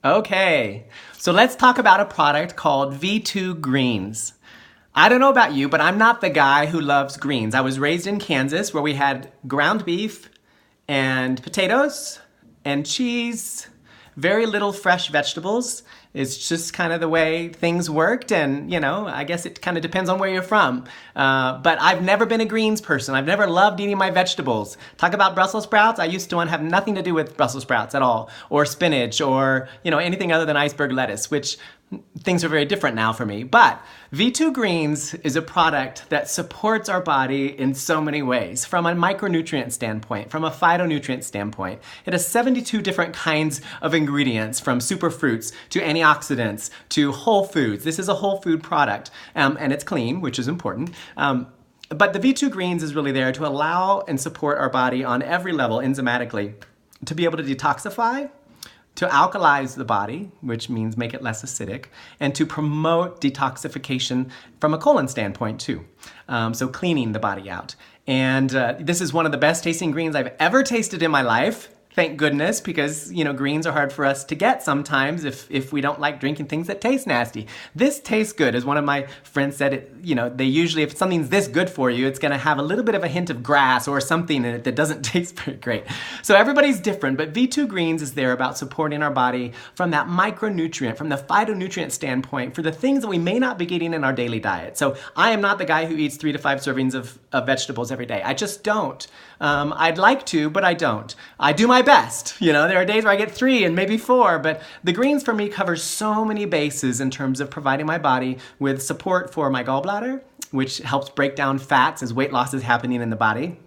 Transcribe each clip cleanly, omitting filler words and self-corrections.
Okay, so let's talk about a product called V2 Greens. I don't know about you, but I'm not the guy who loves greens. I was raised in Kansas where we had ground beef and potatoes and cheese, very little fresh vegetables. It's just kind of the way things worked, and I guess it kind of depends on where you're from. But I've never been a greens person. I've never loved eating my vegetables. Talk about Brussels sprouts. I used to want to have nothing to do with Brussels sprouts at all, or spinach, or anything other than iceberg lettuce, which things are very different now for me. But V2 Greens is a product that supports our body in so many ways, from a micronutrient standpoint, from a phytonutrient standpoint. It has 72 different kinds of ingredients, from superfruits to antioxidants to whole foods. This is a whole food product, and it's clean, which is important. But the V2 Greens is really there to allow and support our body on every level enzymatically to be able to detoxify, to alkalize the body, which means make it less acidic, and to promote detoxification from a colon standpoint too. So cleaning the body out. And this is one of the best tasting greens I've ever tasted in my life. Thank goodness, because greens are hard for us to get sometimes if we don't like drinking things that taste nasty. This tastes good. As one of my friends said, they usually, if something's this good for you, it's going to have a little bit of a hint of grass or something in it that doesn't taste very great. So everybody's different, but V2 Greens is there about supporting our body from that micronutrient, from the phytonutrient standpoint, for the things that we may not be getting in our daily diet. So I am not the guy who eats 3 to 5 servings of vegetables every day. I just don't. I'd like to, but I don't. I do my best. There are days where I get 3 and maybe 4, but the greens for me cover so many bases in terms of providing my body with support for my gallbladder, which helps break down fats as weight loss is happening in the body.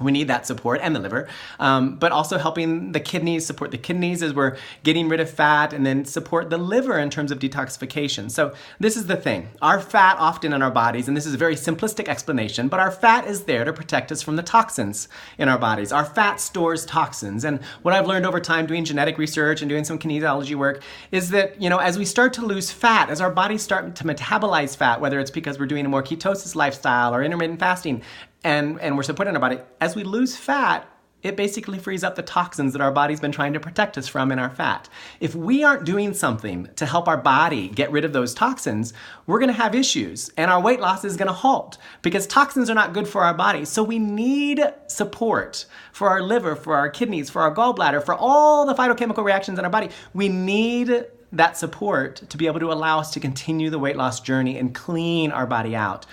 We need that support, and the liver, but also helping the kidneys, support the kidneys as we're getting rid of fat, and then support the liver in terms of detoxification. So this is the thing. Our fat often in our bodies, and this is a very simplistic explanation, but our fat is there to protect us from the toxins in our bodies. Our fat stores toxins. And what I've learned over time doing genetic research and doing some kinesiology work is that, as we start to lose fat, as our bodies start to metabolize fat, whether it's because we're doing a more ketosis lifestyle or intermittent fasting, and we're supporting our body, as we lose fat, it basically frees up the toxins that our body's been trying to protect us from in our fat. If we aren't doing something to help our body get rid of those toxins, we're going to have issues, and our weight loss is going to halt, because toxins are not good for our body. So we need support for our liver, for our kidneys, for our gallbladder, for all the phytochemical reactions in our body. We need that support to be able to allow us to continue the weight loss journey and clean our body out.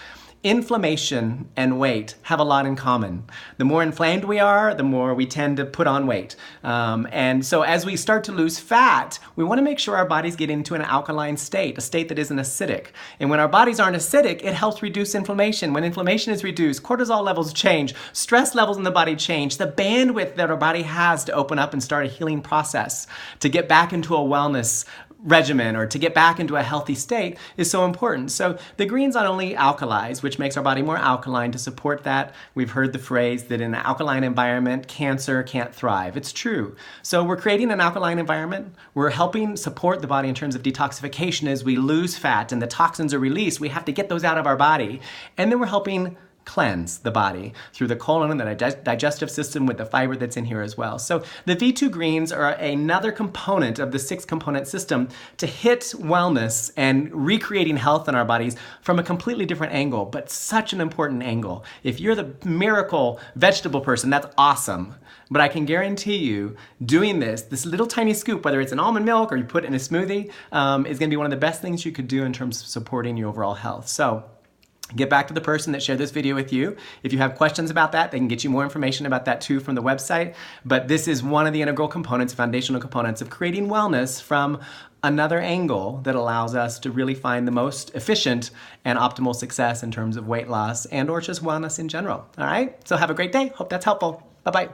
Inflammation and weight have a lot in common. The more inflamed we are, the more we tend to put on weight. And so as we start to lose fat, we want to make sure our bodies get into an alkaline state, a state that isn't acidic. And when our bodies aren't acidic, it helps reduce inflammation. When inflammation is reduced, cortisol levels change, stress levels in the body change, the bandwidth that our body has to open up and start a healing process, to get back into a wellness regimen or to get back into a healthy state is so important. So the greens not only alkalize, which makes our body more alkaline. To support that, we've heard the phrase that in an alkaline environment, cancer can't thrive. It's true. So we're creating an alkaline environment. We're helping support the body in terms of detoxification. As we lose fat and the toxins are released, we have to get those out of our body. And then we're helping cleanse the body through the colon and the digestive system with the fiber that's in here as well. So the V2 Greens are another component of the 6-component system to hit wellness and recreating health in our bodies from a completely different angle, but such an important angle. If you're the miracle vegetable person, that's awesome. But I can guarantee you doing this little tiny scoop, whether it's in almond milk or you put it in a smoothie, is going to be one of the best things you could do in terms of supporting your overall health. So get back to the person that shared this video with you. If you have questions about that, they can get you more information about that too from the website. But this is one of the integral components, foundational components of creating wellness from another angle that allows us to really find the most efficient and optimal success in terms of weight loss and or just wellness in general. All right? So have a great day. Hope that's helpful. Bye-bye.